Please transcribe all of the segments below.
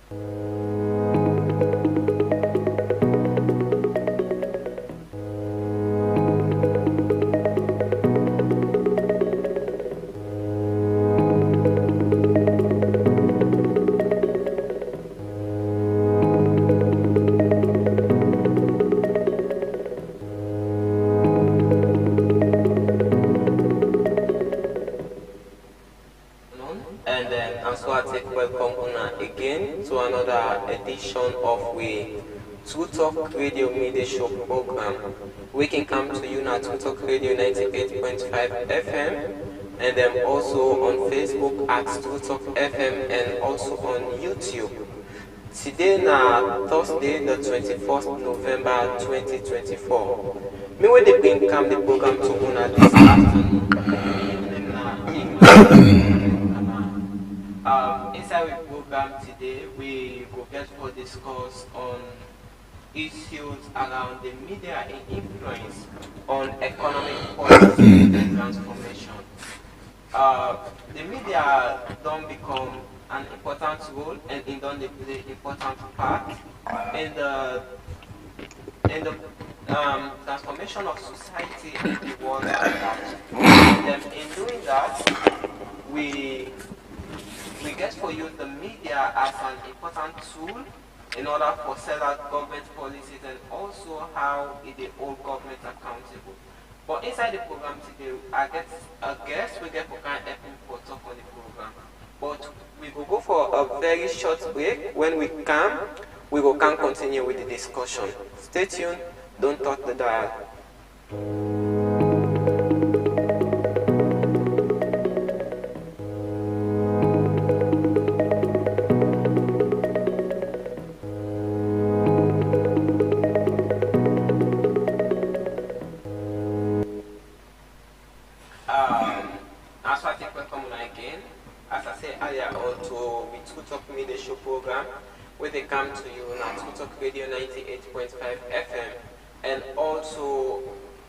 And so I take welcome Una again to another edition of we Two Talk Radio Media Show program. We can come to you now Two Talk Radio 98.5 FM, and then also on Facebook at Two Talk FM, and also on YouTube. Today now Thursday the 21st November 2024. Me when they bring come the program to Una this afternoon. Inside the program today, we will get to discuss on issues around the media influence on economic policy and transformation. The media don't become an important role, and it don't play important part in the transformation of society in the world at large. And in doing that, we get for you the media as an important tool in order for set out government policies and also how it hold government accountable. But inside the program today, I get a guest we get for kind of helping for talk on the program. But we will go for a very short break. When we come, we will can continue with the discussion. Stay tuned, don't touch the dial. Program where they come to you on Two Talk Radio 98.5 FM, and also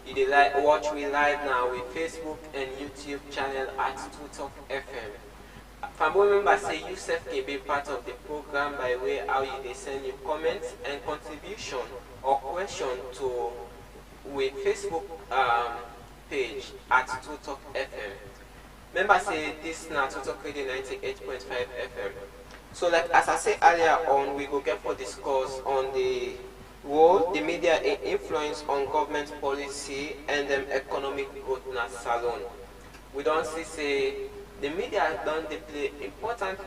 you watch me live now with Facebook and YouTube channel at Two Talk FM. Family members say Yusuf can be part of the program by way how you send your comments and contribution or question to with Facebook page at Two Talk FM. Members say this now Two Talk Radio 98.5 FM. So like as I said earlier on, we will get for discuss on the role the media influence on government policy and economic growth in a salon. We don't say the media don't play important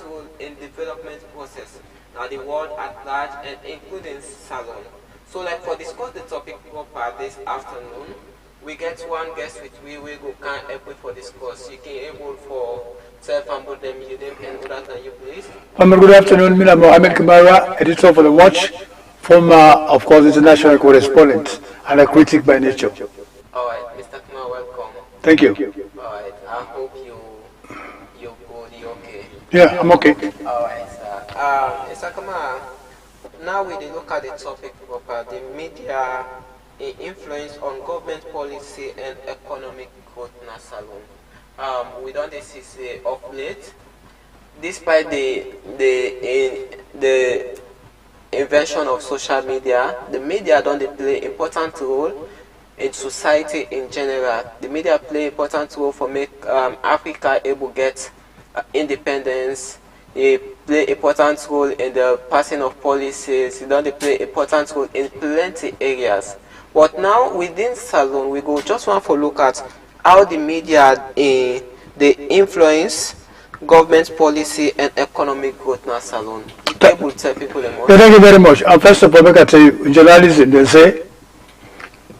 role in development process now the world at large and including salon. So like for discuss the topic proper this afternoon, we get one guest with we go can help for discuss. You can able for self and put them you them and that and you please. Good afternoon, Mina Mohammed Kamara, editor for The Watch, former of course international correspondent and a critic by nature. Alright, Mr. Kamara, welcome. Thank you. Alright, I hope you're good, you're okay. Yeah, I'm okay. Alright, sir. Mr. Kamara, now we look at the topic proper, the media influence on government policy and economic growth in a salon. We don't see of late, despite the invention of social media, the media don't play important role in society in general. The media play important role for make Africa able get independence. They play important role in the passing of policies. They don't play important role in plenty areas. But now within Salon, we go just want to look at how the media they influence government policy and economic growth in Salon. Thank you very much. First of all, I can tell you, in journalism, they say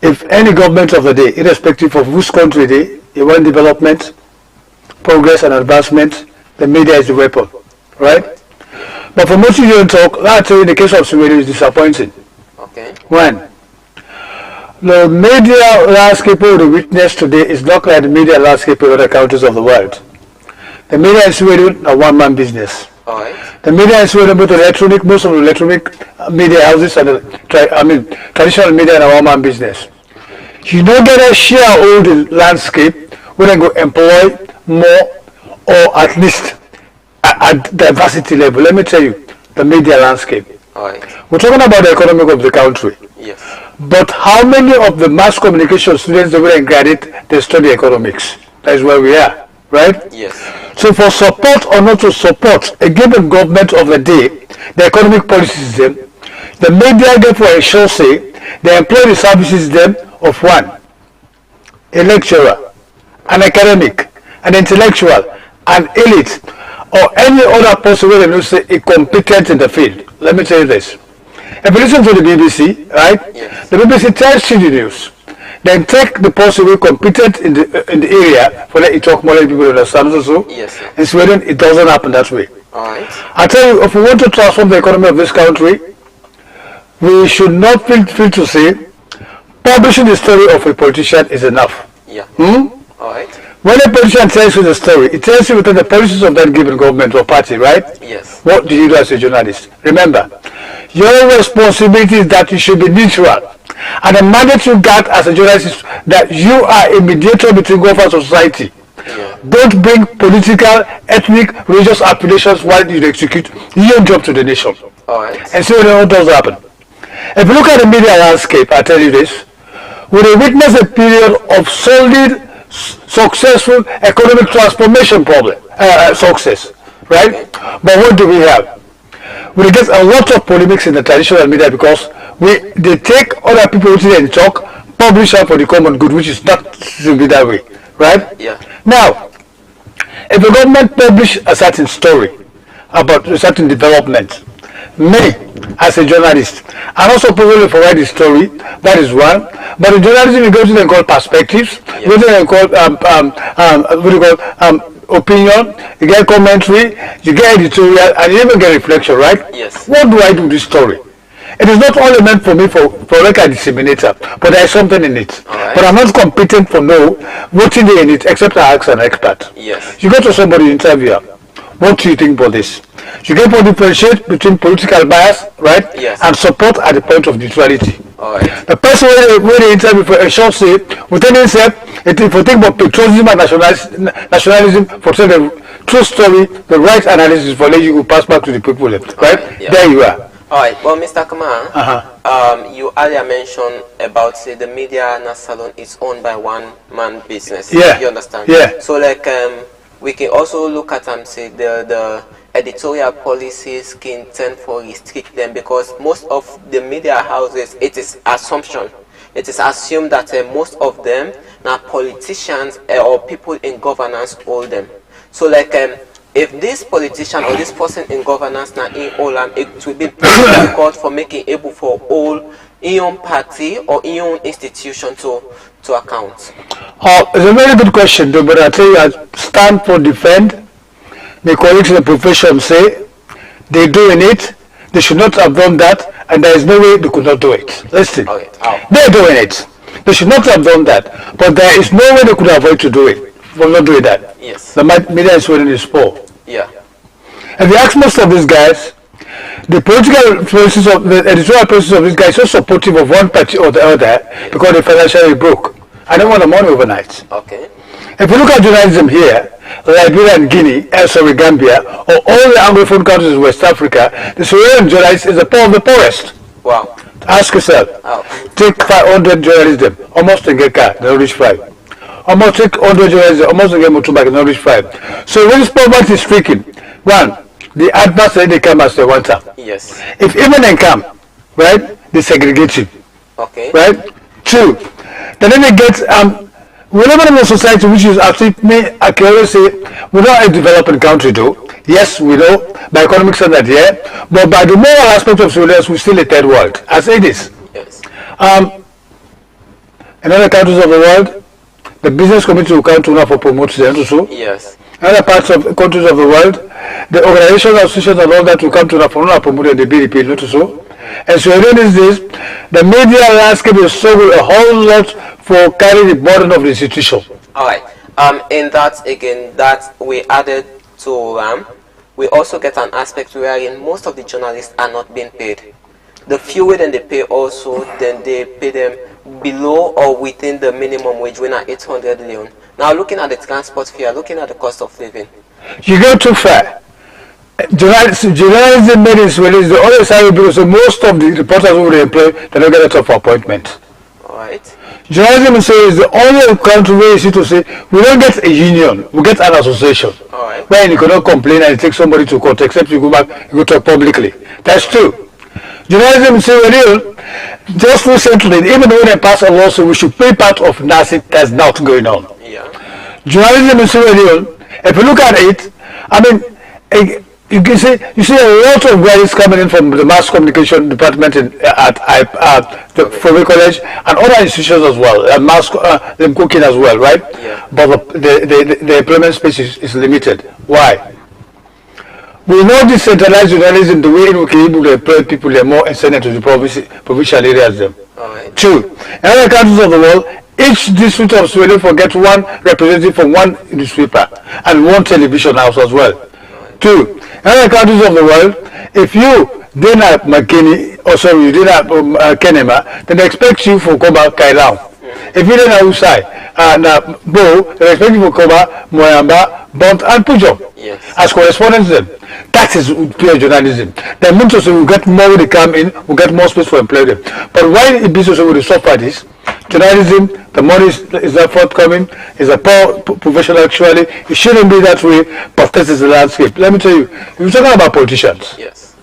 if any government of the day, irrespective of which country they want development, progress and advancement, the media is the weapon, right? But for most of you don't talk, I tell you in the case of Sweden is disappointing. Okay. One, the media landscape we witness today is not like the media landscape in other countries of the world. The media in Sweden are one-man business. All right. The media in Sweden, most of the electronic media houses and traditional media are one-man business. You don't get a share all the landscape, we then go employ more or at least at diversity level, let me tell you, the media landscape. All right. We're talking about the economy of the country. Yes. But how many of the mass communication students that will graduate, they study economics? That is where we are, right? Yes. So for support or not to support a given government of the day, the economic policies them, the media therefore ensure say they employ the services them of one, a lecturer, an academic, an intellectual, an elite, or any other person who they say is competent in the field. Let me tell you this. If you listen to the BBC, right? Yes. The BBC tells you the news. Then take the person who is competent in the area for let you talk more, let people understand also. Yes, sir. In Sweden, it doesn't happen that way. All right. I tell you, if we want to transform the economy of this country, we should not feel to say publishing the story of a politician is enough. Yeah. All right. When a politician tells you the story, it tells you within the policies of that given government or party, right? Yes. What do you do as a journalist? Remember, your responsibility is that you should be neutral. And the mandate you got as a journalist is that you are a mediator between government and society. Yeah. Don't bring political, ethnic, religious affiliations while you execute your job to the nation. All right. And so what does happen. If you look at the media landscape, I tell you this, we will witness a period of solid, successful economic transformation success, right? But what do we have? We get a lot of polemics in the traditional media because they take other people who they talk, publish out for the common good, which is not to be that way, right? Yeah. Now, if the government publish a certain story about a certain development, me as a journalist, I'm also probably provide the story. That is one. But in journalism, you go to them called perspectives. You go to them called what do you call opinion. You get commentary. You get editorial, and you even get reflection, right? Yes. What do I do with this story? It is not only meant for me for like a disseminator, but there is something in it. Right. But I'm not competent for know what's in it except I ask an expert. Yes. You go to somebody interviewer. What do you think about this? You can differentiate between political bias, right? Yes. And support at the point of neutrality. All right. The person when they interview for a short say, within himself, if you think about patriotism and nationalism, for the true story, the right analysis for you will pass back to the people left, right? Yeah. There you are. All right. Well, Mr. Kamal, you earlier mentioned about say the media salon is owned by one man business. Yeah. You understand? Yeah. So like we can also look at say the editorial policies can tend to restrict them because most of the media houses, it is assumption. It is assumed that most of them now politicians or people in governance hold them. So like if this politician or this person in governance now in all it will be difficult for making able for all in your party or in your institution to account. It's a very good question, though, but I tell you, I stand for defend. My colleagues in the profession say they're doing it, they should not have done that, and there is no way they could not do it. Listen, Okay. they're doing it. They should not have done that, but there is no way they could avoid to do it for not doing that. Yes. The media in Sweden is poor. Yeah. If you ask most of these guys, the political process of the editorial process of these guys is so supportive of one party or the other because they're financially broke. I don't want the money overnight. Okay. If you look at journalism here, Liberia and Guinea, Gambia, or all the Anglophone countries in West Africa, the Syrian journalist is the poor of the poorest. Wow. Ask yourself. Oh. Take 500 journalism, almost in get car, they don't reach 5. Almost take 100 journalism, almost in get motorbike, they don't reach 5. So when this poverty is stricken, one, the adverts they come as they want to. Yes. If even they come, right, they segregate you. Okay. Right? Two, then they get we live in a society which is actually I can always say we're not a developing country though. Yes, we know by economic standard, yeah, but by the moral aspect of surveillance, we're still a third world. I say this. Yes. In other countries of the world, the business community will come to now for promote them also. Yes. In other parts of countries of the world, the organizations, associations, and all that will come to now for not promoting the BDP, not so. And so again is this, the media landscape is struggle a whole lot for carrying the burden of the institution. All right. In that again, that we added to we also get an aspect wherein most of the journalists are not being paid. The fewer than they pay also, then they pay them below or within the minimum wage when at 800 million. Now looking at the transport fare, looking at the cost of living. You go too far. Journalism made in Sweden is the only side because most of the reporters who they employ, they don't get a top for appointment. Alright. Journalism is the only country where you see to say, we don't get a union, we get an association. Alright. Where you cannot complain and take somebody to court except you go back, you go talk publicly. That's true. Journalism is real. Just recently, even when they pass a lawsuit, we should pay part of NASIC that's not going on. Yeah. Journalism is real. If you look at it, I mean, you see a lot of guys coming in from the mass communication department at the Fobe College and other institutions as well, them cooking as well, right? Yeah. But the employment space is limited. Why? We know decentralized journalism, the way we can able to employ people, they're more extended to the provincial areas. Alright. Two, in other countries of the world, each district of Sweden forgets one representative from one newspaper and one television house as well. Two, in other countries of the world, if you didn't have McKinney, or sorry, you didn't have Kenema, then they expect you for Koba Kairao. If you didn't have Usai and Bo, they expect you for Koba, Moyamba, Bont, and Pujo Yes. as correspondents. That is pure journalism. That means also we get more when they come in, we get more space for employment. But why it be so with the soft parties? Journalism, the money is not forthcoming, is a poor profession actually. It shouldn't be that way, but this is the landscape. Let me tell you, if you're talking about politicians, Yes.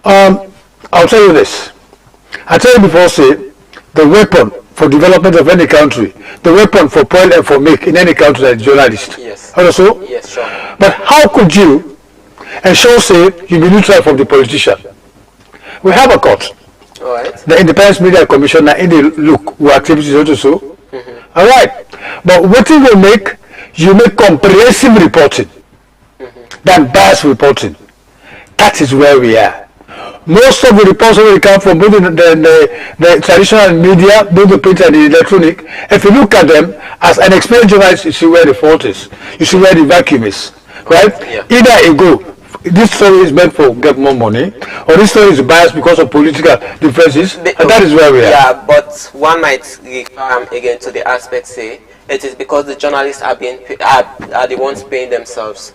I'll tell you this. I tell you before, say, the weapon for development of any country, the weapon for poil and for make in any country is journalist. Yes. Also? Yes, sure. But how could you ensure, say, you be neutral from the politician? We have a court. Alright. The Independent Media Commission in the look who activities also. All right. But what you will make, you make comprehensive reporting than biased reporting. That is where we are. Most of the reports will come from both the traditional media, both the print and the electronic. If you look at them, as an experienced journalist, you see where the fault is. You see where the vacuum is. Right? Yeah. Either you go, this story is meant for get more money, or this story is biased because of political differences, and that is where we are. Yeah, but one might refer again to the aspect, say, it is because the journalists are the ones paying themselves.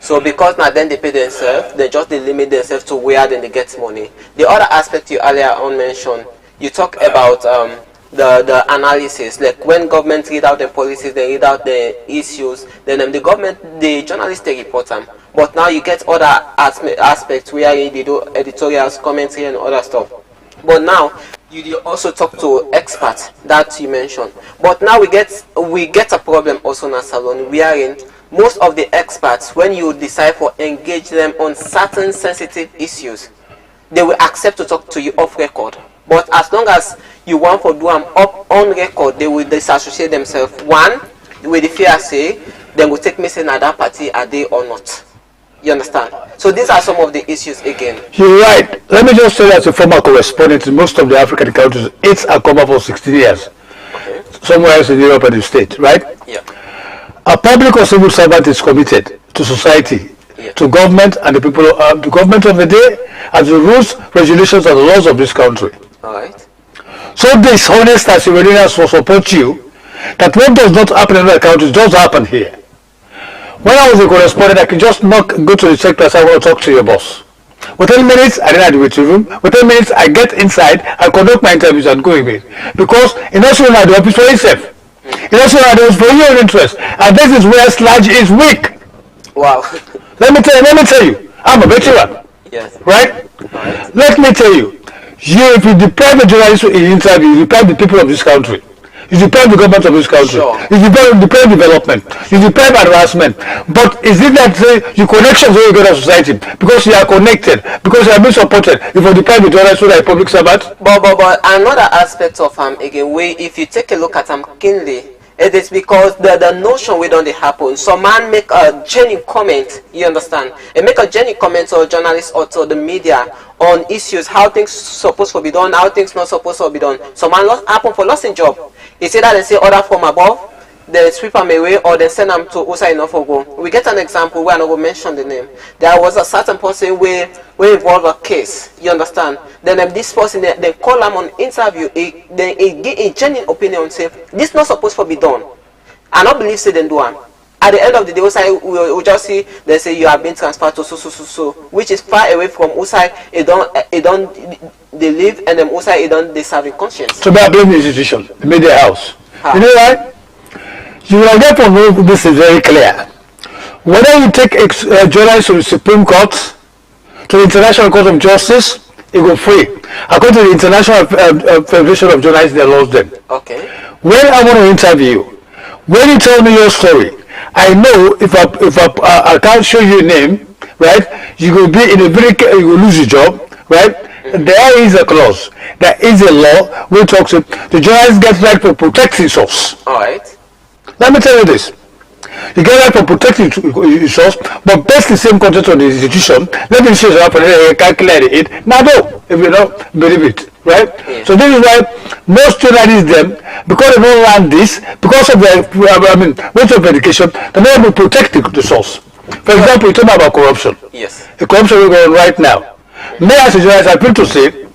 So because now then they pay themselves, they limit themselves to where then they get money. The other aspect you earlier on mentioned, you talk about the analysis, like when government read out the policies, they read out the issues, then the journalists they report them. But now you get other aspects where they do editorials, commentary, and other stuff. But now you also talk to experts that you mentioned. But now we get a problem also in our salon, wherein most of the experts, when you decide for engage them on certain sensitive issues, they will accept to talk to you off record. But as long as you want to do them up on record, they will disassociate themselves. One, with the fear say, they will take me saying at that party are they or not. You understand? So these are some of the issues again. You're right. Let me just tell you as a former correspondent in most of the African countries, it's a cover for 16 years. Okay. Somewhere else in Europe and the States, right? Yeah. A public or civil servant is committed to society, Yeah. to government and the people, the government of the day, and the rules, regulations, and the laws of this country. All right. So dishonest as Iranians will support you, that what does not happen in other countries does happen here. When I was a correspondent, I could just go to the sector and say, I want to talk to your boss. Within minutes, I didn't have the waiting room. Within minutes, I get inside, I conduct my interviews and go away. Because in Australia, I do office for itself. In Australia, I do for your interest. And this is where Sludge is weak. Wow. Let me tell you, I'm a veteran. Yes. Right? Right. Let me tell you, if you deprive the journalists in interview, you deprive the people of this country. You deprive the government of this country. Sure. You deprive development. You deprive harassment. But is it that your connections with the society? Because you are connected, because you are being supported, if you deprive the journalists with a public servant? But another aspect of again, where if you take a look at keenly, it is because the notion we don't happen. Some man make a genuine comment, you understand? And make a genuine comment to a journalist or to the media on issues, how things supposed to be done, how things not supposed to be done. Some man happen for lost in job. It's either they say order from above, they sweep them away, or they send them to Usa Inofogo. We get an example where I will mention the name. There was a certain person where involved a case, you understand? Then this person, they call them on interview, they give a genuine opinion, say, this not supposed to be done. I don't believe say they do them. at the end of the day, Usai will just see they say you have been transferred to so, which is far away from Usai. It don't they live, and then Usai it don't they serve in conscience. So they blame the institution, the media house. How? You know why? You will get from this is very clear. Whether you take journalists to the Supreme Court, to the International Court of Justice, it go free. According to the International Federation of Journalists, they lost them. Okay. When I want to interview you, when you tell me your story, I know if I can't show you a name, right? You will be in a you will lose your job, right? Mm-hmm. There is a clause, there is a law which talks to the journalist gets right to protect his source. All right. Let me tell you this. You get right for protecting your source, but based the same content on the institution, let me show you how to calculate it. Now, no, if you don't believe it, right? Yeah. So this is why most journalists, because they don't learn this, because of their, ways of education, they're not able to protect the source. For example, you talk about corruption. Yes. The corruption we're going on right now. Me as a journalist, I feel to say,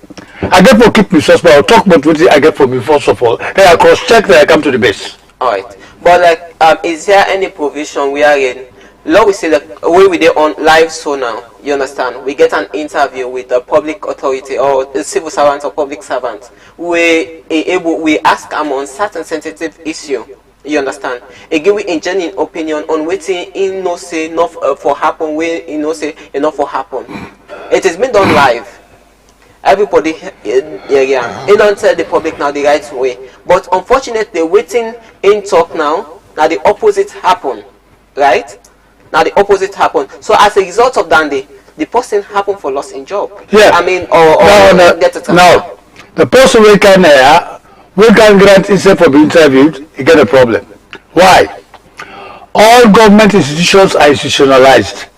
I get for keep my source, but I'll talk about what I get from me first of all. Then I cross-check, then I come to the base. All right. But like, is there any provision wherein, Lord, we say that when we are on live so now, you understand, we get an interview with a public authority or a civil servant or public servant, we ask them on certain sensitive issue, you understand, again we in genuine opinion on waiting in no say enough for happen, we in no say enough for happen. It has been done live. Everybody, they don't tell the public now the right way. But unfortunately, waiting in talk now the opposite happen, right? Now the opposite happen. So as a result of that, the person happen for loss in job. Yeah. I mean, or get a now, the person we can grant instead for being interviewed, you get a problem. Why? All government institutions are institutionalized.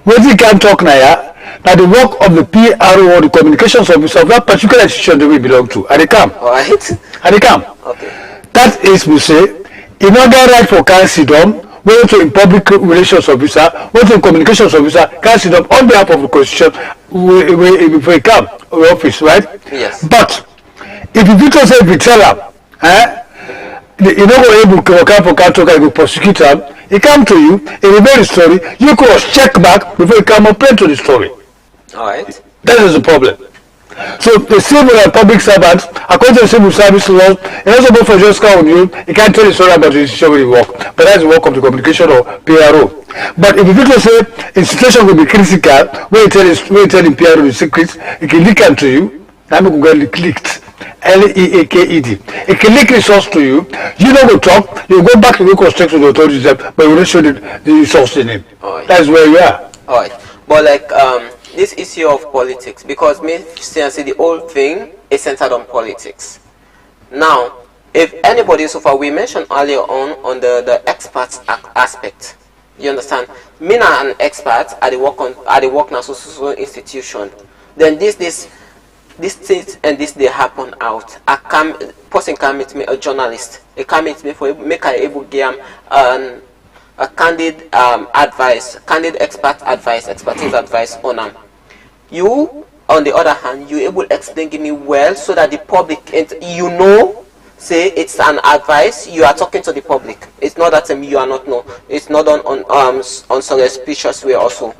When you can talk now, the work of the PRO or the communications officer of that particular institution that we belong to, and they come. All right. And they come. Okay. That is, we say, in order right for councildom, whether to in public relations officer, whether to communications officer, councildom on behalf of the constitution, we come, our office, right? Yes. But if you do say, if you tell them, you're not able to come for council, you prosecute them, he come to you, he reveal the story, you cross check back before you come and play to the story. All right. That is the problem. So the civil and public servants, according to the civil service laws, it also go for just count on you. You can't tell the story about the institution where you work, but that's the work of the communication or PRO. But if you do say institution will be critical, where you tell the PRO the secrets, it can leak to you. That will get leaked. LEAKED. It can leak resource to you. You don't go talk. You go back to the construct to the authorities, but you will show the resource in him. Right. That's where you are. All right. But like this issue of politics, because me say the whole thing is centered on politics. Now, if anybody, so far we mentioned earlier on the experts aspect. You understand? Me not an expert at the work now so institution. Then this things and this they happen out. Person can meet me, a journalist. They can meet me for make I able give a candid expertise advice on them. You, on the other hand, you able to explain give me well so that the public, say it's an advice, you are talking to the public. It's not that you are not it's not on some suspicious way also.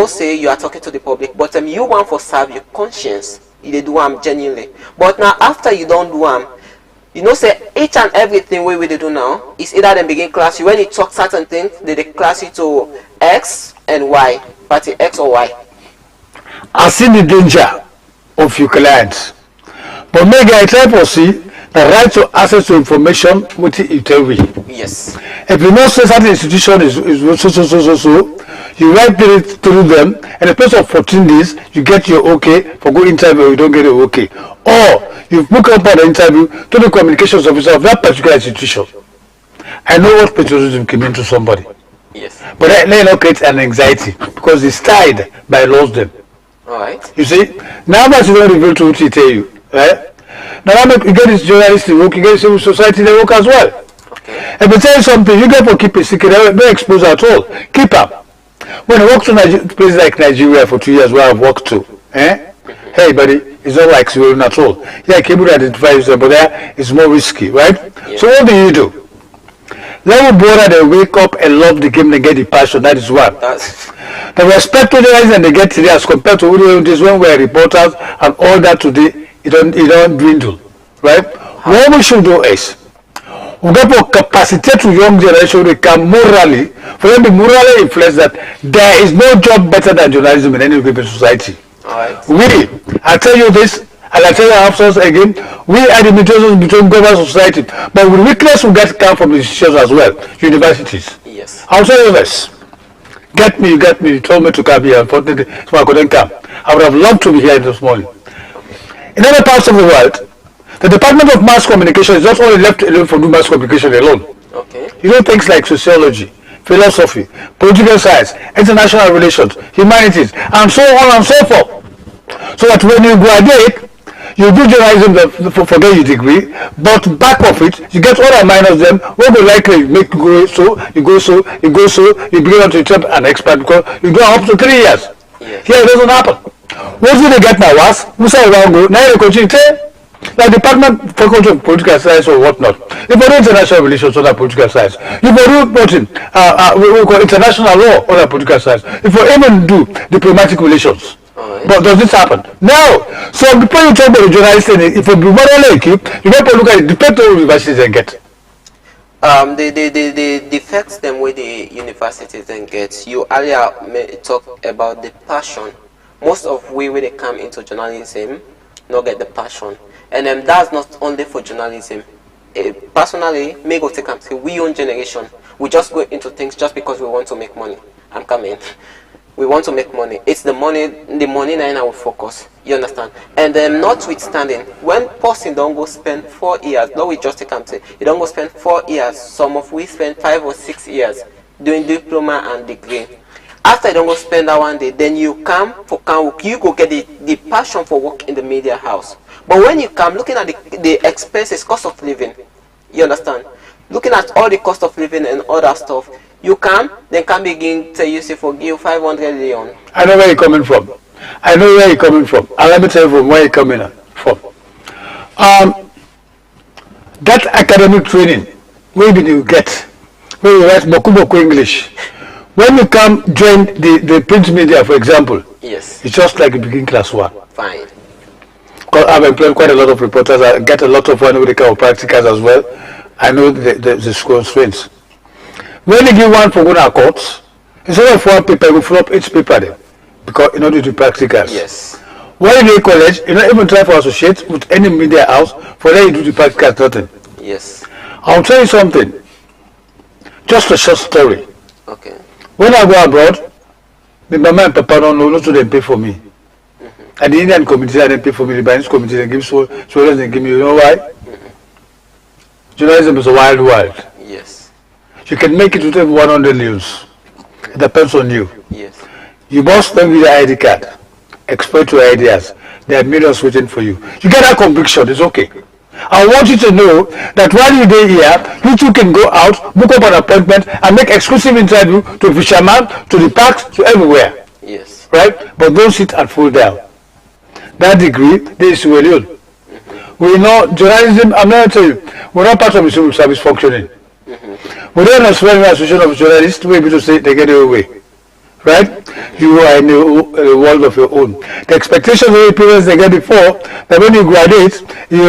Say you are talking to the public, but you want for serve your conscience. You do genuinely. But now after you don't do say each and everything we do now is either them begin class you when you talk certain things, they class you to X and Y, party X or Y. I see the danger of your clients, but maybe I try to see the right to access to information which you tell me. Yes. If you know say certain institution is so, you write it through them, and in the space of 14 days, you get your okay for go interview, or you don't get it okay. Or you book up an interview to the communications officer of that particular institution. I know what patriotism can mean to somebody. Yes. But that may not create an anxiety because it's tied by laws them. Alright. You see? Now that you don't reveal to what he tell you, right? Now you get this journalist to work, you get civil society they work as well. Okay. If you tell you something, you get for keep it secret, don't expose at all. Keep up. When I worked to places like Nigeria for 2 years where I've worked to, hey buddy, it's not like Sierra at all. Yeah, able to identify yourself, but there it's more risky, right? Yeah. So what do? Level border, they wake up and love the game, they get the passion. That is one. The respect to the guys and they get today as compared to this when we're reporters and all that today, it don't dwindle. Right? What we should do is we got to capacitate to young generation to become morally, for them to be morally influenced that there is no job better than journalism in any given society. Alright. I tell you this, and I tell you officers again, we are the mediators between government and society, but with weakness we get come from institutions as well, universities. Yes. I'll tell you this. Get me, you told me to come here, unfortunately, so I couldn't come. I would have loved to be here this morning. In other parts of the world, the Department of Mass Communication is not only left alone for doing mass communication alone. Okay. You know things like sociology, philosophy, political science, international relations, humanities, and so on and so forth. So that when you graduate, you do journalism, forget your degree, but back of it, you get all the minors them, what will likely make you go so, you begin to become an expert because you go up to 3 years. Yes. Here it doesn't happen. What do they get now was, who say around go, now they continue to like Department for Culture and Political Science or whatnot. If we do international relations or political science, if we do we call international law or political science, if we even do diplomatic relations. But does this happen? No. So before you talk about the journalist, if you be morally equipped, you have to look at it, depend on universities and get. The defects them with the universities and get. You earlier talk about the passion. Most of we when they come into journalism, not get the passion, and that's not only for journalism. Personally, me go take and say we own generation. We just go into things just because we want to make money. I'm coming. We want to make money. It's the money now in our focus. You understand? And notwithstanding, when person don't go spend 4 years, no, we just take and say, you don't go spend 4 years. Some of we spend 5 or 6 years doing diploma and degree. After you don't go spend that one day, then you come for work, you go get the passion for work in the media house. But when you come, looking at the expenses, cost of living, you understand? Looking at all the cost of living and other stuff, you come, then can begin to you say forgive 500 million. I know where you're coming from. And let me tell you from where you're coming from. That academic training, where did you get? Where you write Boku English. When you come join the print media, for example, yes, it's just like you begin class 1. Fine. Because I've employed quite a lot of reporters. I get a lot of one with the kind of practicals as well. I know the school strengths. When you give one for one courts, instead of 1 paper, you fill up each paper there. Because in order to do practicals. Yes. When you do college, you don't even try for associate with any media house, for then you do the practicals, nothing. Yes. I'll tell you something. Just a short story. Okay. When I go abroad, my mama and papa don't know, not to them pay for me. And the Indian community, they pay for me. The Chinese community, they give so they give me. You know why? Journalism is a wild world. Yes. You can make it with 100 news. It depends on you. Yes. You must then with your ID card. Exploit your ideas. There are millions waiting for you. You get that conviction, it's okay. I want you to know that while you're here, you two can go out, book up an appointment, and make exclusive interview to fishermen, to the parks, to everywhere. Yes. Right? But don't sit and fall down. That degree, there is well. We know journalism, I'm not telling you, we're not part of the civil service functioning. We don't necessarily association of journalists to be able to say they get away. Right? You are in a world of your own. The expectations of the parents they get before, that when you graduate, you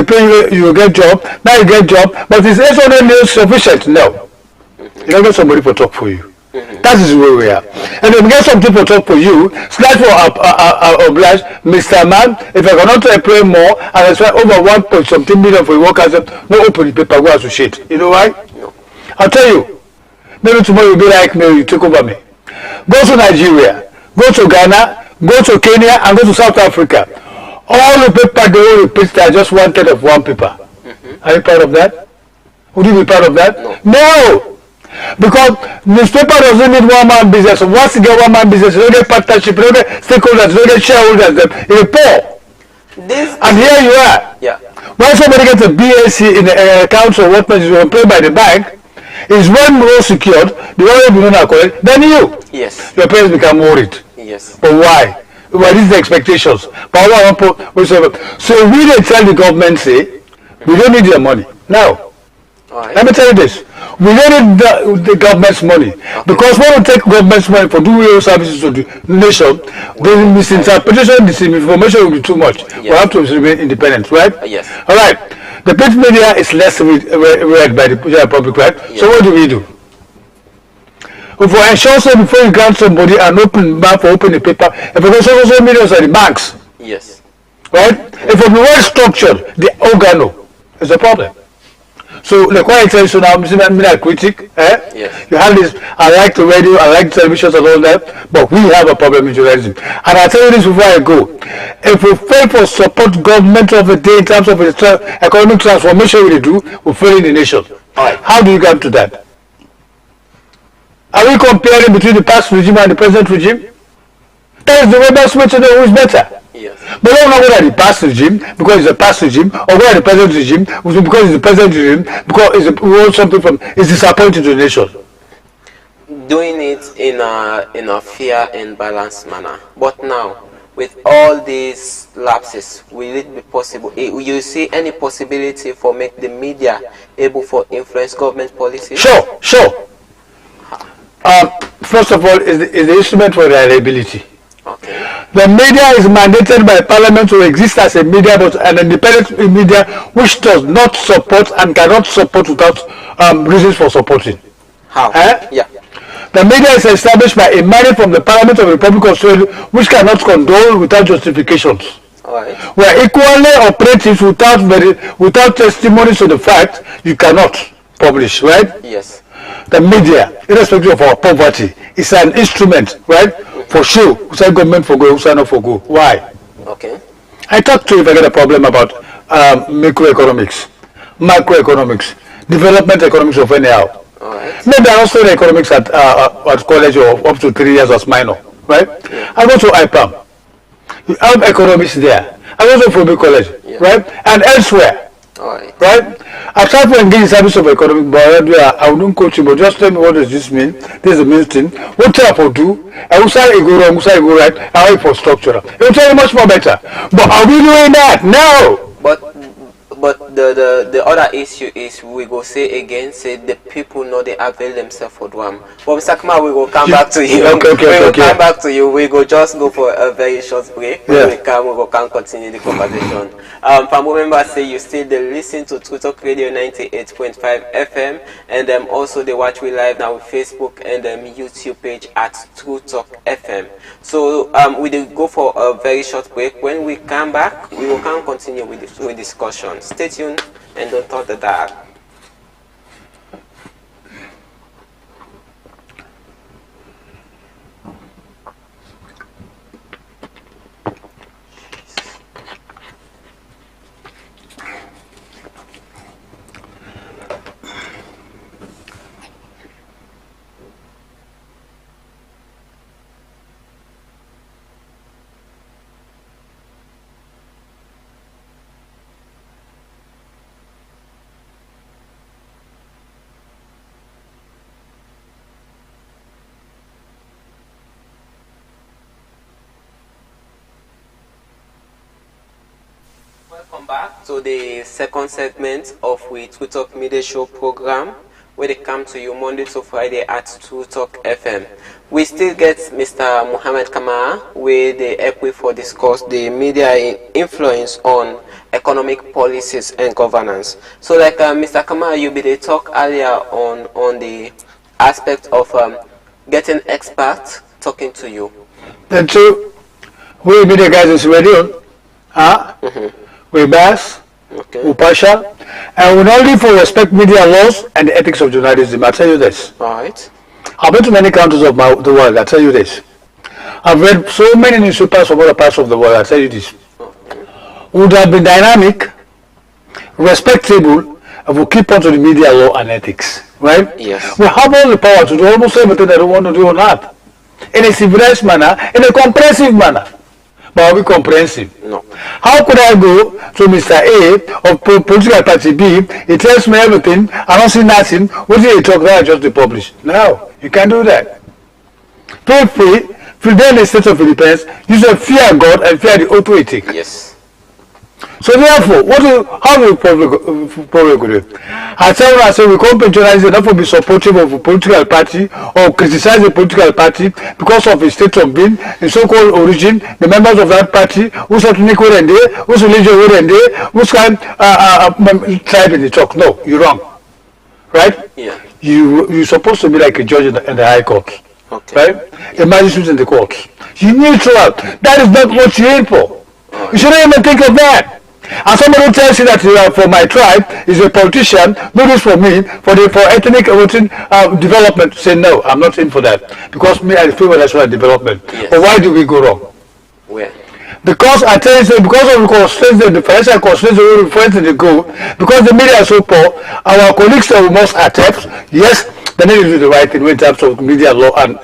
will get job, now you get job, but is 800 news sufficient? No. You don't get somebody for talk for you. That is where we are. And if you get some people talk for you, slide for oblige, Mr. Man, if I cannot pay more, and I spend over 1 point something million for your workers, no open the paper, go associate. You know why? No. I'll tell you. Maybe tomorrow you'll be like me, you take over me. Go to Nigeria, go to Ghana, go to Kenya, and go to South Africa. All the paper they will repeat are just 1/3 of one paper. Are you proud of that? Would you be proud of that? No. Because newspaper doesn't need one man business. Once you get one man business, you don't get partnership, you don't get stakeholders, you don't get shareholders. You're poor. And here you are. Yeah. When somebody gets a BAC in the accounts or whatnot is employed by the bank, is one more secured, the other will not correct, then you. Yes. Your parents become worried. Yes. But why? Well, these are the expectations. So we didn't tell the government, say, we don't need your money. No. Right. Let me tell you this. We don't need the government's money. Because when we take government's money for doing real services to the nation, the misinterpretation, disinformation will be too much. Yes. We have to remain independent, right? Yes. All right. The print media is less read by the general public, right? Yes. So what do we do? If we ensure so before you grant somebody an open bank for open the paper, if we go so millions at the banks, Yes. right? If we be well structured, the organo is a problem. So the quite tell you so now I'm a critic, Yes. You have this, I like the radio, I like televisions and all that, but we have a problem in journalism. And I'll tell you this before I go. If we fail for support government of the day in terms of the economic transformation we do, we fail in the nation. Right. How do you come to that? Are we comparing between the past regime and the present regime? That is the way best way to know who is better. Yes. But don't know whether the past regime, because it's a past regime, or whether the present regime, because it's the present regime, because we want something from, it's disappointing to the nation. Doing it in a fair and balanced manner. But now, with all these lapses, will it be possible? You see any possibility for make the media able to influence government policy? Sure. First of all, is the instrument for reliability. Okay. The media is mandated by Parliament to exist as a media, but an independent media which does not support and cannot support without reasons for supporting. How? Yeah. The media is established by a mandate from the Parliament of the Republic of Australia, which cannot condone without justifications. All right. We are equally operatives without testimonies to the fact you cannot publish, right? Yes. The media, irrespective of our poverty, is an instrument, right? For sure, who say government for go, who say not for go. Why? Okay. I talk to you if I get a problem about microeconomics, development economics of anyhow. All right. Maybe I also study economics at college or up to 3 years as minor, right? Yeah. I go to IPAM. You have economics there. I go to Fobi College, Yeah. right? And elsewhere. All right. Right? I try to engage in service of economic, but I wouldn't coach you, but just tell me what does this mean? This is the main thing. What type of do? And who say it go wrong, who say it go right, and how it for structural. It will tell you much more better. But are we doing that? No! But the other issue is we go say again, say the people know they avail themselves for Dwam. But Mr. Kumar, we will come back to you. Okay. We will come back to you. We go just go for a very short break. Yeah. We will continue the conversation. For remember, say you still listen to True Talk Radio 98.5 FM, and also they watch we live now with Facebook and YouTube page at True Talk FM. So we will go for a very short break. When we come back, we will continue with discussions. Stay tuned and don't touch the dial. Welcome back to the second segment of we True Talk Media Show program, where they come to you Monday to Friday at True Talk FM. We still get Mr. Muhammad Kamara, where they help with for discuss the media influence on economic policies and governance. So, like Mr. Kamara, you be the talk earlier on the aspect of getting experts talking to you. Then too, we media guys is radio, we bias, we partial, and we not live for respect media laws and the ethics of journalism. I tell you this. All right. I've been to many countries of the world. I tell you this. I've read so many newspapers from other parts of the world. I tell you this. Would have been dynamic, respectable, if we keep on to the media law and ethics, right? Yes. We have all the power to do almost everything that we want to do on earth, in a civilized manner, in a comprehensive manner. But are we comprehensive? No. How could I go to Mr. A of political party B, he tells me everything, I don't see nothing, what did he talk that I just publish? No, you can't do that. Feel free, if you're there in the state of independence, you should fear God and fear the authority. Yes. So therefore, how do we problem with it? I tell I say we can't patronize enough to be supportive of a political party or criticize a political party because of its state of being, the so-called origin, the members of that party, whose ethnic were in there, whose religion were in there, whose kind tribe in the talk. No, you're wrong. Right? Yeah. You're supposed to be like a judge in the high court. Okay. Right? A magistrate in the court. You're neutral. That is not what you're in for. You shouldn't even think of that. And somebody who tells you that for my tribe is a politician, do this for me, for ethnic development, say no, I'm not in for that. Because me, I feel national development. Yes. But why do we go wrong? Where? Because I tell you, because of the constraints, the financial constraints we refer to the go, because the media are so poor, our colleagues are most adept, yes, they need to do the right thing in terms of media law and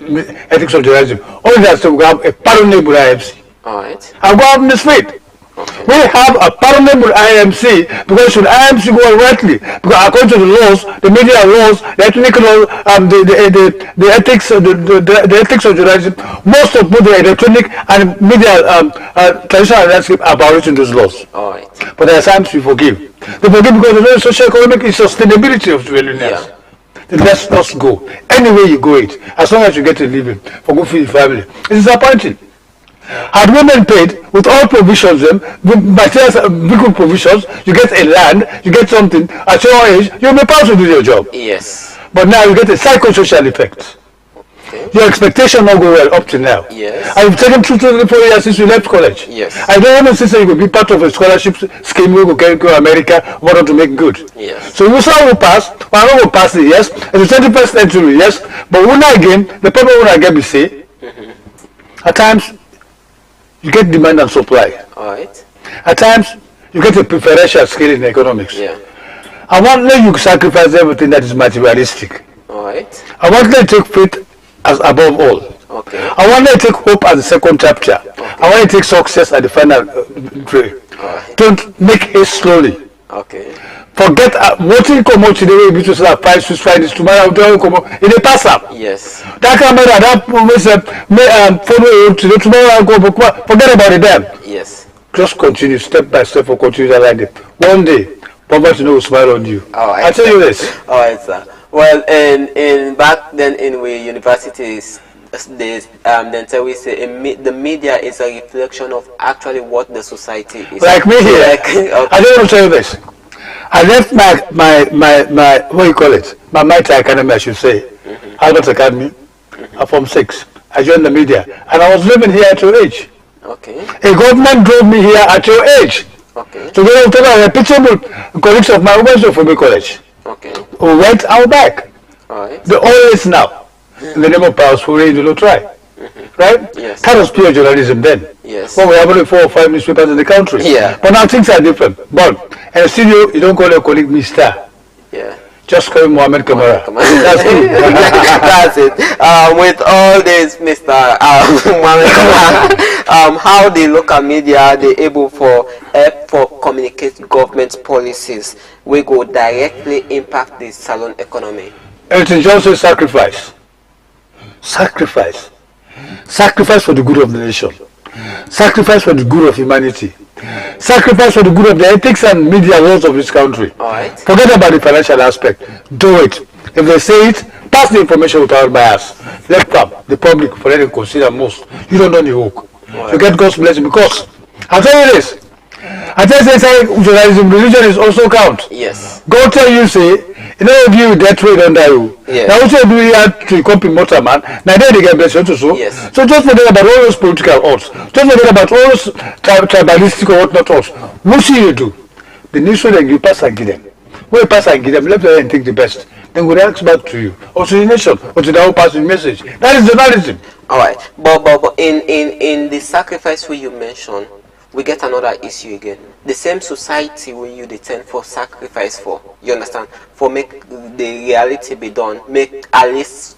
ethics of journalism. Only that we have a pardonable IMC. Alright. I'll go out in the street. Okay. We have a pardonable IMC because should IMC go rightly, because according to the laws, the media laws, the ethnic laws, the ethics, the ethics of journalism, most of both the electronic and media traditional landscape are violating those laws. Alright. But there are times we forgive. They forgive because there's no socio-economic sustainability of billionaires. Yeah. Then let's not go. Anywhere you go it, as long as you get a living for good for your family. It's disappointing. Had women paid with all provisions, with materials, legal provisions, you get a land, you get something, at your age, you'll be proud to do your job. Yes. But now you get a psychosocial effect. Okay. Your expectation not go well up to now. Yes. And you've taken 2 to 4 years since you left college. Yes. I don't even say you could be part of a scholarship scheme where you can go to America, what to make good. Yes. So you will pass, but I will pass it, yes. It's the 21st century, yes. But when again, the problem when I get me say, at times, you get demand and supply. Alright. At times, you get a preferential scale in economics. Yeah. I want let you sacrifice everything that is materialistic. Alright. I want let you take faith as above all. Okay. I want let you take hope as the second chapter. I want you to take success at the final grade. Alright. Don't make haste slowly. Okay. Forget what will come out today will be to say 5, 6 Fridays tomorrow will come out. It pass up. Yes. That camera, that follow today tomorrow go forget about it then. Yes. Just continue step by step or continue that like it. One day, poverty will smile on you. Alright. I tell you this. Alright, sir. Well, in back then in we universities days, then so we say the media is a reflection of actually what the society is. Like me here, okay. I don't want to tell you this. I left my what do you call it? My MIT Academy, I should say. Albert Academy. From 6. I joined the media. And I was living here at your age. Okay. A government drove me here at your age. Okay. So they were a reputable colleagues of mine who went to Fumi College. Okay. Who went out back. Alright. They're always now. In the name of powers who raised the low try. Right? Yes. That was pure journalism then. Yes. Well, we have only 4 or 5 newspapers in the country. Yeah. But now things are different. But in the studio, you don't call your colleague Mr. Yeah. Just call him Mohammed Kamara. That's good. That's it. With all this, Mr. Mohammed Kamara, how the local media are they able for communicate government policies we go directly impact the salon economy? Elton John says sacrifice. Sacrifice. Sacrifice for the good of the nation. Sacrifice for the good of humanity. Sacrifice for the good of the ethics and media laws of this country. Alright. Forget about the financial aspect. Do it. If they say it, pass the information without bias. Let the public for them to consider most. You don't know the hook. Right. You get God's blessing because I'll tell you this. I tell you say journalism, religion is also count. Yes. God tell you say, you know give you that trade under you. Yeah. Now what you do here to copy motor man, now they get blessing also. Yes. So just forget about all those political odds. Just forget about all those tribalistic or whatnot odds. What should you do? The news so then you pass and give them. When you pass and give them, let them and take the best. Then we'll react back to you. Or to the nation, or to the whole passing message. That is journalism. Alright. But in the sacrifice where you mentioned, we get another issue again. The same society where you tend for sacrifice for, you understand, for make the reality be done, make at least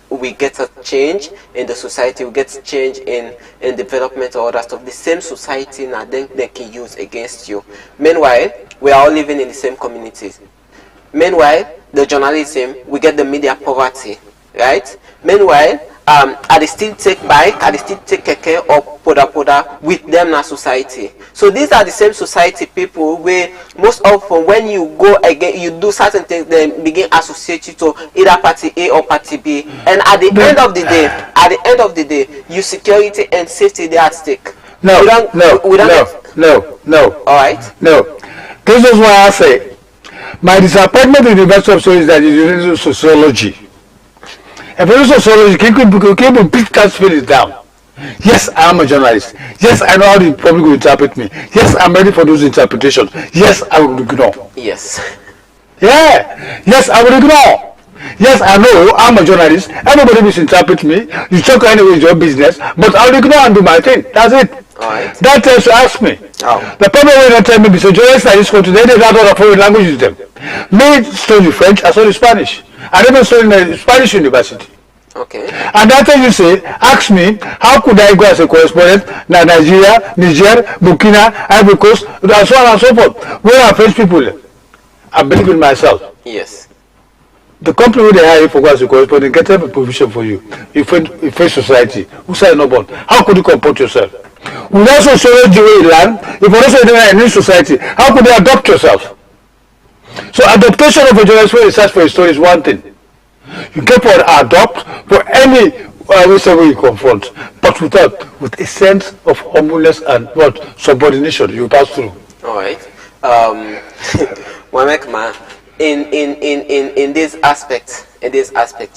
we get a change in the society, we get change in development or other stuff. The same society now then they can use against you. Meanwhile, we are all living in the same communities. Meanwhile, the journalism, we get the media poverty, right? Meanwhile, I dey still take bike, I dey still take keke or poda with them na society. So these are the same society people where most often when you go again, you do certain things, they begin associate you to either party A or party B. And at the end of the day, your security and safety they are at stake. No. All right. No. This is why I say my disappointment with the University of Soul is that you do sociology. If you do sociology, you can put that spirit down. Yes, I am a journalist. Yes, I know how the public will interpret me. Yes, I'm ready for those interpretations. Yes, I will ignore. Yes. Yeah. Yes, I will ignore. Yes, I know I'm a journalist. Everybody misinterpret me. You talk anyway, it's your business. But I'll ignore and do my thing. That's it. Right. That tells you ask me. Oh. The problem will not tell me because journalists in this country, they don't know what foreign language is them. Me study French, I study Spanish. I never studied in a Spanish university. Okay. And that's why you say, ask me, how could I go as a correspondent in Nigeria, Niger, Burkina, Ivory Coast, and so on and so forth. Where are French people? I believe in myself. Yes. The company where they hire you for go as a correspondent, get a provision for you. You face society. Who said no bond? How could you comport yourself? We also show the way you learn. If you also in a new society, how could you adopt yourself? So adaptation of a journalist when you search for a story is one thing. You get for adopt for any way you confront, but with a sense of humbleness and what subordination you pass through. All right. In this aspect,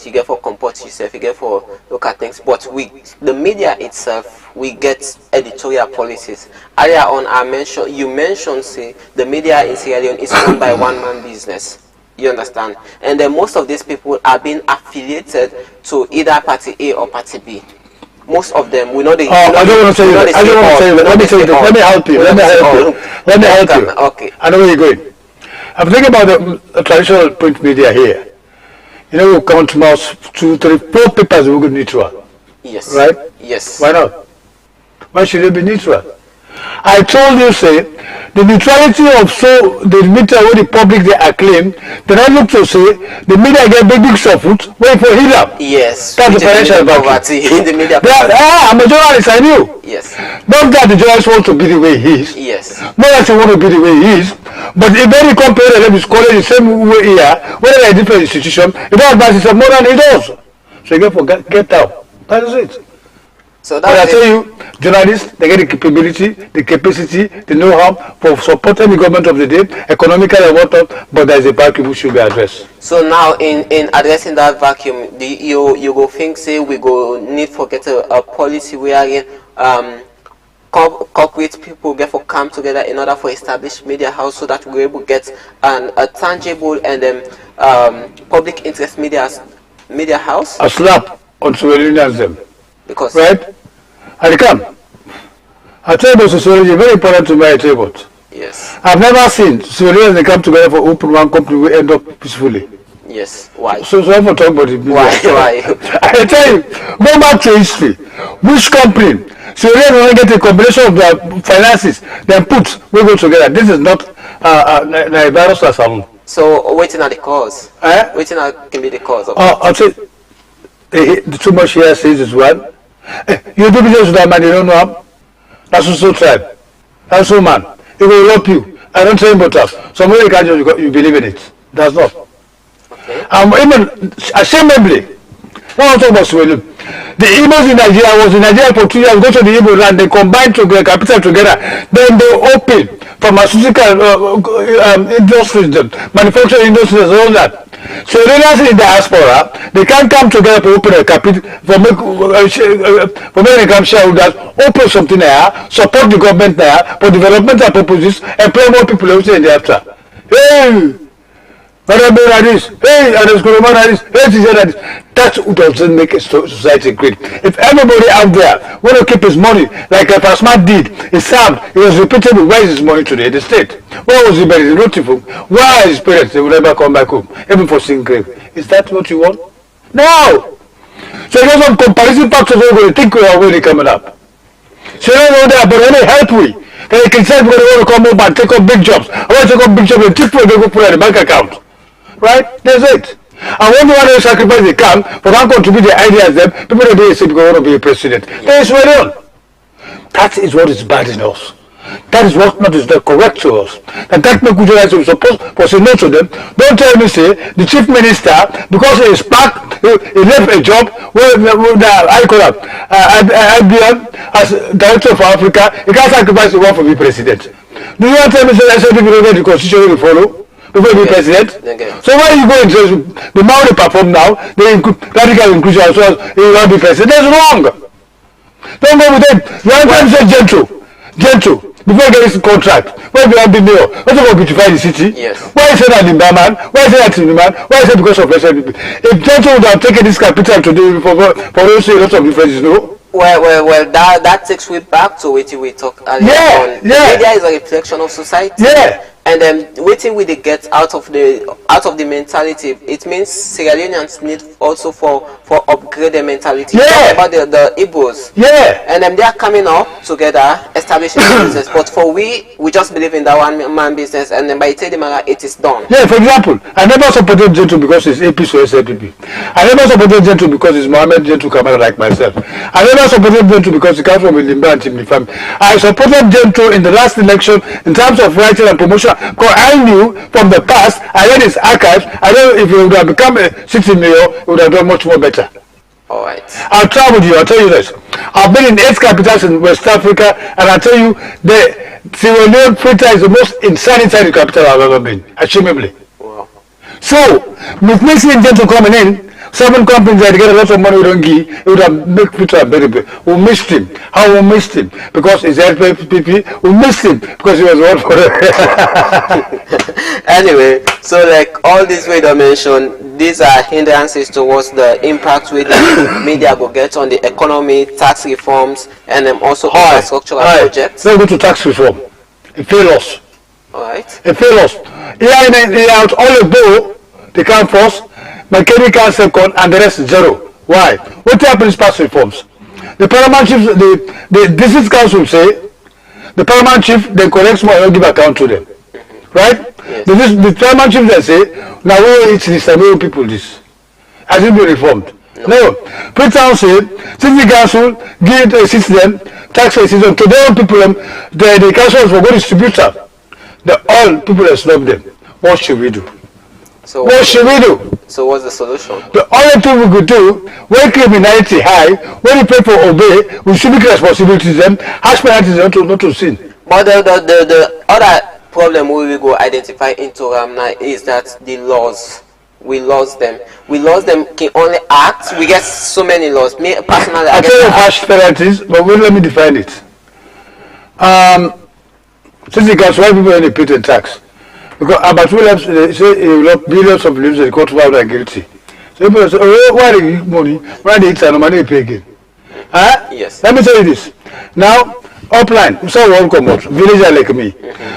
you get for comport yourself, you get for look at things. But the media itself, we get editorial policies. Earlier on, you mentioned say the media in Sierra Leone is run by one-man business. You understand? And then most of these people are being affiliated to either party A or party B. Most of them, we know they. I don't want to say that. I don't want to say that. Let me say that. Let me help you. Let me help you. Okay. I know where you're going. I'm thinking about the traditional print media here. You know, we count mouse 2, 3, 4 papers we could neutral. Yes. Right? Yes. Why not? Why should they be neutral? I told you, say, the neutrality of the media where the public they acclaim, they don't look to say the media get big foot, wait for Hillary. Yes. That's the financial poverty. In the media. I'm a journalist, I knew. Yes. Not that the journalist wants to be the way he is. Yes. Not that he want to be the way he is. But if they compare them with college the same way here, whether they're a different institution, it don't advance itself more than he does. So you get out. That is it. So but I tell you, journalists, they get the capability, the capacity, the know-how for supporting the government of the day, economically and whatnot, but there is a vacuum which should be addressed. So now, in addressing that vacuum, you go think, say, we go need for get a policy wherein corporate people get for come together in order for established media house so that we're able to get a tangible and public interest media house? A slap on surveillance. Because right? And come. I tell you about sociology, very important to me, I tell you about. Yes. I've never seen sociology they come together for open one company we end up peacefully. Yes. Why? So I want to talk about it. Why? I tell you, go back to history. Which company? So they want to get a combination of their finances, then we go together. This is not a virus or something. So waiting at the cause. Waiting at can be the cause of I'll say too much here says is one. You do business with that man, you don't know him. That's also tribe. That's so man. He will help you. I don't tell him about us. Somebody can't just you believe in it. That's not. Okay. Even ashamedly, when I talk about Sweden, the Igbos in Nigeria was in Nigeria for 2 years, go to the Igbo land, they combine together, capital together, then they open pharmaceutical industries, manufacturing industries, all that. So leaders in diaspora, they can't come together to open a capital for making shareholders, open something there, support the government there for developmental purposes, employ more people also in the after. Hey, hey, that's what doesn't make a society great. If everybody out there want to keep his money like a Fasmat did, he served, he was repeatable, where is his money today? The state. Where was he buried? Why his parents? They will never come back home, even for sin grave. Is that what you want? No! So there's some comparison factors we're going to think we are already coming up. So you know that, but only help we. They can say we're going to come home and take up big jobs. I want to take up big jobs and take for they go put it in the bank account. Right? That's it. And when you want to sacrifice the camp for one contribute the ideas them, people don't say because they want to be a president. That is well done. That is what is bad in us. That is what not is not correct to us. And that make Gujarat is supposed to say no to them. Don't tell me say the chief minister because he is back, he left a job where I call up IBM as director for Africa. He can't sacrifice the one for be president. Do you want to tell me say I said people don't get the constitution will follow before you be president? Okay. So why you go and say the man they perform now, they radical inclusion as well, he will not be president? That's wrong. Don't go with them. You want to say gentle. Before you get this contract, why do you want to be mayor? What's about beautify the city? Yes. Why is it that in Baman? Why is it that in Baman? Why is it because of SLPP? If Gentle would have taken this capital today for those a lot of differences, no? Well, that takes me back to what we talk earlier on. Media is a reflection of society. Yeah. And waiting we get out of the mentality, it means Sierra Leoneans need also for upgrade their mentality. Yeah. Talk about the Igbos. Yeah. And they are coming up together, establishing a business. But for we just believe in that one man business, and then by Tedimara it is done. Yeah, for example, I never supported Gentle because it's APC or SLPP. I never supported Gentle because it's Mohammed Gentle Kamara like myself. I never supported Gentle because he comes from a Limba and Timni family. I supported Gentle in the last election in terms of writing and promotion because I knew from the past, I read his archives, I know if he would have become a city mayor, he would have done much more better. All right. I'll travel with you, I'll tell you this. I've been in 8 capitals in West Africa, and I'll tell you, the Sierra Leone Freetown is the most insanitary capital I've ever been, assumably. Wow. So, with Mexican Gentle coming in, 7 companies that get a lot of money we don't give, it would have made Freetown very big. We missed him. How we missed him? Because he's LPP. We missed him because he was one for Anyway, so like all these way I mentioned, these are hindrances towards the impact we the media will get on the economy, tax reforms, and also infrastructural projects. Let's go to tax reform. It failed us. All right. It failed us. Here out all the bill, they come first, mechanical second, and the rest zero. Why? What happens past reforms? The paramount chief, the district council say, the paramount chief then corrects more and give account to them. Right? Yes. The paramount chief then say, now we it's this time, we people this. Has it been reformed? No. Freetown say, city council give it a system, tax system to their own people, the council for good distributor. The all people that snub them. What should we do? So what should we do? So what's the solution? The only thing we could do, when criminality high, when the people obey, we should make responsibilities them, harsh penalties not to sin. But the other problem we will go identify into Ramna is that the laws. We lost them. We lost them can only act. We get so many laws. Me personally, I tell you harsh penalties, but let me define it. Since the council, why people only pay the tax? Because about Williams say billions of lives the court found are guilty. So people say, oh, why they give money? Why they eat and money pay again? Huh? Yes. Let me tell you this. Now, upline, so one come out, villager like me.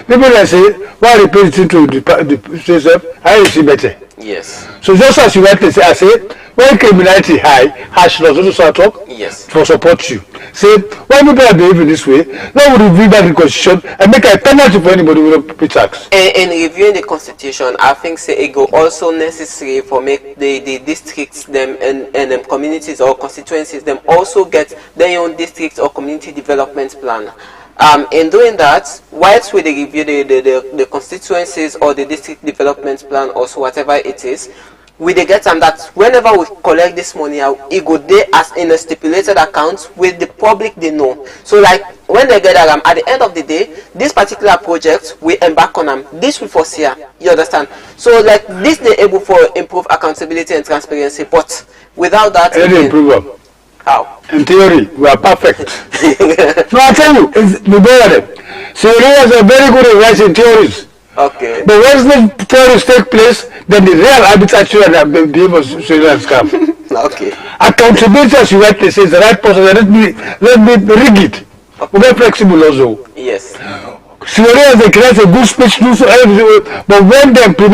People like say, why they pay it to the system? I see better. Yes. So just as you rightly say, I say, when criminality high, harsh laws also talk yes. for support you. Say, when people are behaving this way, now we review back the constitution and make a penalty for anybody who don't pay tax. In reviewing the constitution, I think say it go also necessary for make the districts them and communities or constituencies them also get their own district or community development plan. In doing that, whilst we review the constituencies or the district development plan or so whatever it is, we get them that whenever we collect this money out, it go there as in a stipulated account with the public they know. So like when they get at the end of the day, this particular project we embark on them. This we foresee. You understand? So like this they able for improve accountability and transparency, but without that, improve them. How? In theory, we are perfect. No, I tell you, it's the better. Syrians are very good at writing theories. Okay. But once the theories take place, then the real habitat and behavior of Syrians come. Okay. Accountability, as you rightly say, is the right person. Let me rig it. Okay. We're flexible also. Yes. Syrians, they create a good speech, but when they implement